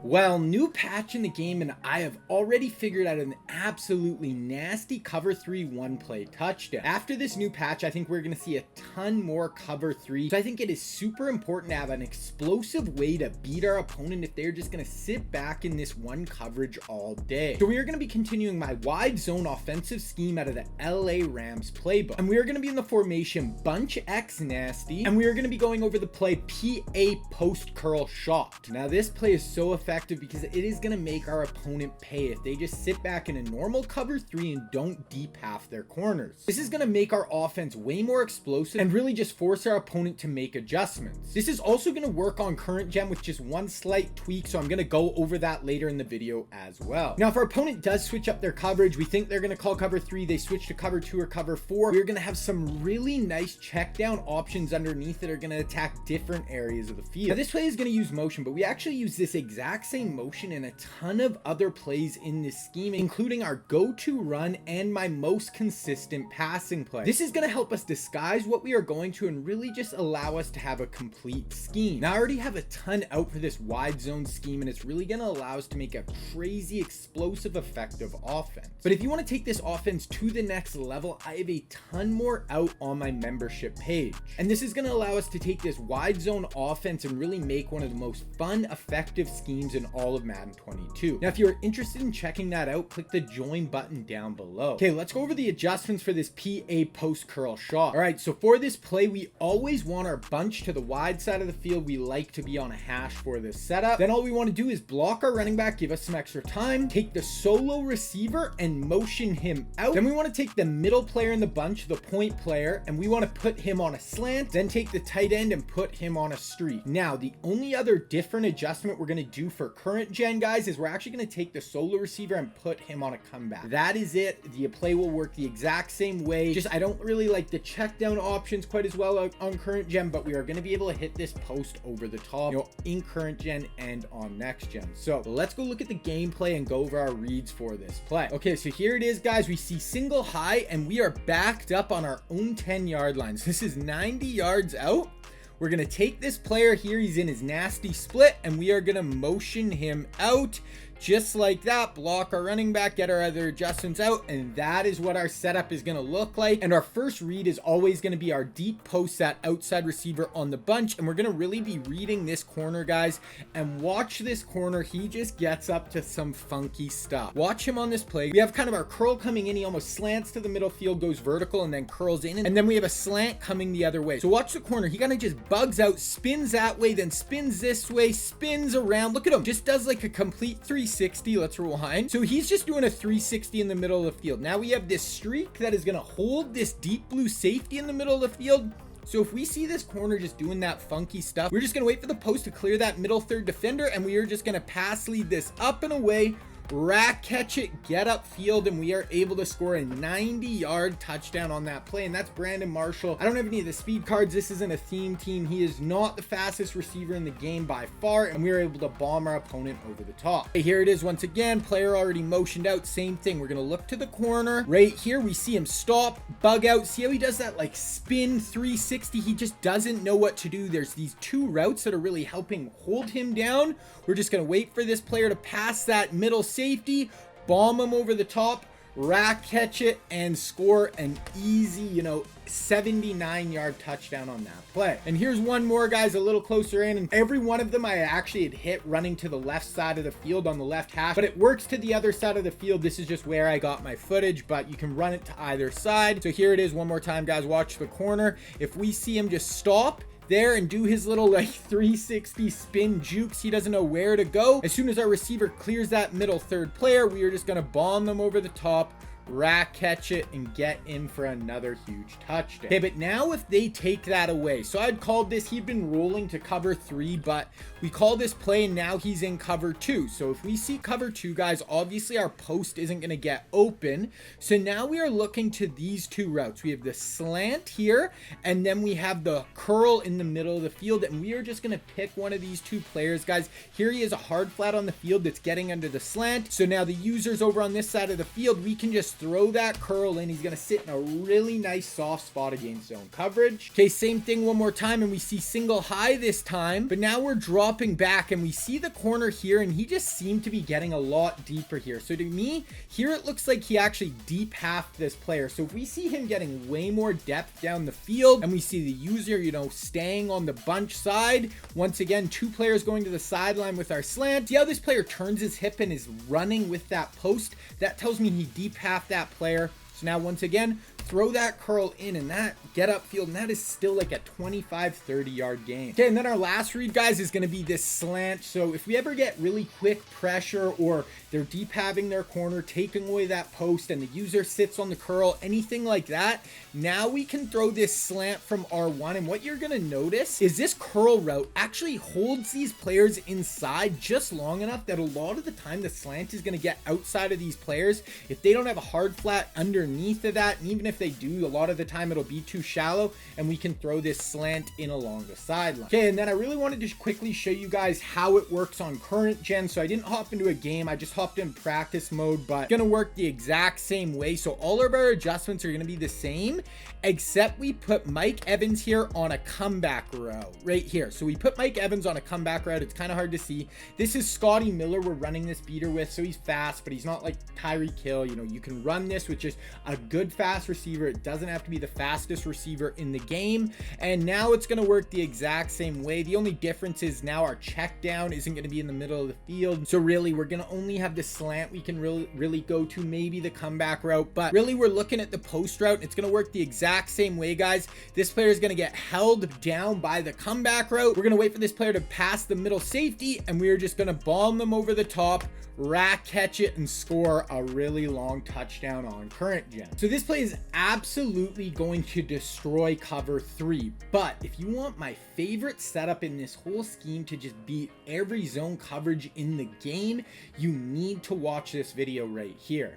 Well, new patch in the game, and I have already figured out an absolutely nasty cover 3 one play touchdown. After this new patch, I think we're going to see a ton more cover 3. So I think it is super important to have an explosive way to beat our opponent if they're just going to sit back in this one coverage all day. So we are going to be continuing my wide zone offensive scheme out of the LA Rams Playbook. And we are going to be in the formation bunch X nasty, and we are going to be going over the play PA post curl shot. Now this play is so effective because it is going to make our opponent pay if they just sit back in a normal cover 3 and don't deep half their corners. This is going to make our offense way more explosive and really just force our opponent to make adjustments. This is also going to work on current gen with just one slight tweak, so I'm going to go over that later in the video as well. Now if our opponent does switch up their coverage, we think they're going to call cover 3, they switch to cover 2 or cover 4, we're going to have some really nice check down options underneath that are going to attack different areas of the field. Now this play is going to use motion, but we actually use this exact same motion in a ton of other plays in this scheme, including our go-to run and my most consistent passing play. This is going to help us disguise what we are going to and really just allow us to have a complete scheme. Now I already have a ton out for this wide zone scheme, and it's really going to allow us to make a crazy explosive effective offense. But if you want to take this offense to the next level, I have a ton more out on my membership page, and this is going to allow us to take this wide zone offense and really make one of the most fun effective schemes in all of Madden 22. Now if you're interested in checking that out, click the join button down below. Okay, let's go over the adjustments for this PA post curl shot. All right, so for this play, we always want our bunch to the wide side of the field. We like to be on a hash for this setup. Then all we want to do is block our running back, give us some extra time, take the solo receiver and motion him out. Then we want to take the middle player in the bunch, the point player, and we want to put him on a slant, then take the tight end and put him on a streak. Now the only other different adjustment we're going to do for current gen, guys, is we're actually going to take the solo receiver and put him on a comeback. That is it. The play will work the exact same way. Just I don't really like the check down options quite as well on current gen, but we are going to be able to hit this post over the top, in current gen and on next gen. So let's go look at the gameplay and go over our reads for this play. Okay, so here it is, guys. We see single high and we are backed up on our own 10-yard lines. This is 90 yards out. We're going to take this player here. He's in his nasty split, and we are going to motion him out just like that, block our running back, get our other adjustments out, and that is what our setup is going to look like. And our first read is always going to be our deep post, that outside receiver on the bunch, and we're going to really be reading this corner, guys. And watch this corner. He just gets up to some funky stuff. Watch him on this play. We have kind of our curl coming in. He almost slants to the middle field, goes vertical, and then curls in, and then we have a slant coming the other way. So watch the corner. He kind of just bugs out, spins that way, then spins this way, spins around. Look at him, just does like a complete 360. Let's rewind. So he's just doing a 360 in the middle of the field. Now we have this streak that is going to hold this deep blue safety in the middle of the field. So if we see this corner just doing that funky stuff, we're just going to wait for the post to clear that middle third defender, and we are just going to pass lead this up and away, rack catch it, get upfield, and we are able to score a 90-yard touchdown on that play. And that's Brandon Marshall. I don't have any of the speed cards. This isn't a theme team. He is not the fastest receiver in the game by far, and we are able to bomb our opponent over the top. Okay, here it is once again. Player already motioned out. Same thing. We're going to look to the corner. Right here, we see him stop, bug out. See how he does that like spin 360? He just doesn't know what to do. There's these two routes that are really helping hold him down. We're just going to wait for this player to pass that middle safety, bomb him over the top, rack catch it, and score an easy, 79-yard touchdown on that play. And here's one more, guys, a little closer in, and every one of them I actually had hit running to the left side of the field on the left hash, but it works to the other side of the field. This is just where I got my footage, but you can run it to either side. So here it is one more time, guys. Watch the corner. If we see him just stop there and do his little like 360 spin jukes, he doesn't know where to go. As soon as our receiver clears that middle third player, we are just going to bomb them over the top, rack catch it, and get in for another huge touchdown. Okay, but now if they take that away, so I'd called this, he'd been rolling to cover 3, but we call this play and now he's in cover 2. So if we see cover 2, guys, obviously our post isn't going to get open. So now we are looking to these two routes. We have the slant here, and then we have the curl in the middle of the field, and we are just going to pick one of these two players, guys. Here he is, a hard flat on the field that's getting under the slant. So now the users over on this side of the field, we can just just throw that curl in. He's going to sit in a really nice soft spot against zone coverage. Okay, same thing one more time, and we see single high this time, but now we're dropping back and we see the corner here, and he just seemed to be getting a lot deeper here. So to me, here it looks like he actually deep halved this player. So if we see him getting way more depth down the field, and we see the user, you know, staying on the bunch side, once again, 2 players going to the sideline with our slant. See how this player turns his hip and is running with that post? That tells me he deep halved that player. So now once again, throw that curl in, and that get up field, and that is still like a 25-30 yard gain. Okay, and then our last read, guys, is going to be this slant. So if we ever get really quick pressure, or they're deep having their corner, taking away that post, and the user sits on the curl, anything like that, now we can throw this slant from R1. And what you're going to notice is this curl route actually holds these players inside just long enough that a lot of the time the slant is going to get outside of these players if they don't have a hard flat underneath of that. And even if they do, a lot of the time it'll be too shallow, and we can throw this slant in along the sideline. Okay, and then I really wanted to quickly show you guys how it works on current gen. So I didn't hop into a game, I just hopped in practice mode, but it's gonna work the exact same way. So all of our adjustments are gonna be the same, except we put Mike Evans here on a comeback route right here. So we put Mike Evans on a comeback route. It's kind of hard to see. This is Scotty Miller we're running this beater with, so he's fast, but he's not like Tyreek Hill. You know, you can run this with just a good fast receiver. It doesn't have to be the fastest receiver in the game. And now it's going to work the exact same way. The only difference is now our check down isn't going to be in the middle of the field. So really, we're going to only have the slant we can really go to, maybe the comeback route, but really we're looking at the post route. It's going to work the exact same way, guys. This player is going to get held down by the comeback route. We're going to wait for this player to pass the middle safety, and we're just going to bomb them over the top, rack catch it, and score a really long touchdown on current gen. So this play is absolutely going to destroy cover 3, but if you want my favorite setup in this whole scheme to just beat every zone coverage in the game, you need to watch this video right here.